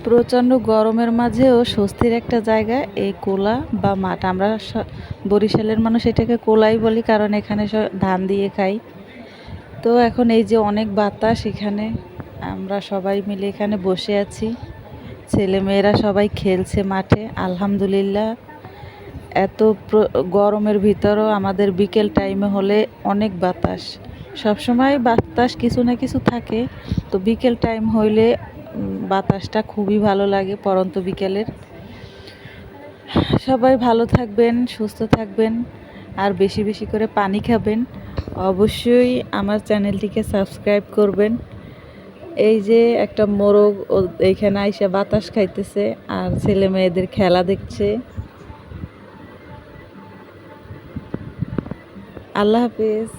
প্রচণ্ড গরমের মাঝেও স্বস্তির একটা জায়গা এই কোলা বা মাঠ। আমরা বরিশালের মানুষ এটাকে কোলাই বলি, কারণ এখানে ধান দিয়ে খাই। তো এখন এই যে অনেক বাতাস, এখানে আমরা সবাই মিলে এখানে বসে আছি, ছেলে মেয়েরা সবাই খেলছে মাঠে। আলহামদুলিল্লাহ, এত গরমের ভিতরেও আমাদের বিকেল টাইমে হলে অনেক বাতাস, সবসময় বাতাস কিছু না কিছু থাকে। তো বিকেল টাইম হইলে বাতাসটা খুবই ভালো লাগে পরন্ত বিকেলের। সবাই ভালো থাকবেন, সুস্থ থাকবেন, আর বেশি বেশি করে পানি খাবেন। অবশ্যই আমার চ্যানেলটিকে সাবস্ক্রাইব করবেন। এই যে একটা মোরগ এইখানে আইসা বাতাস খাইতেছে আর ছেলে মেয়েদের খেলা দেখছে। আল্লাহ হাফেজ।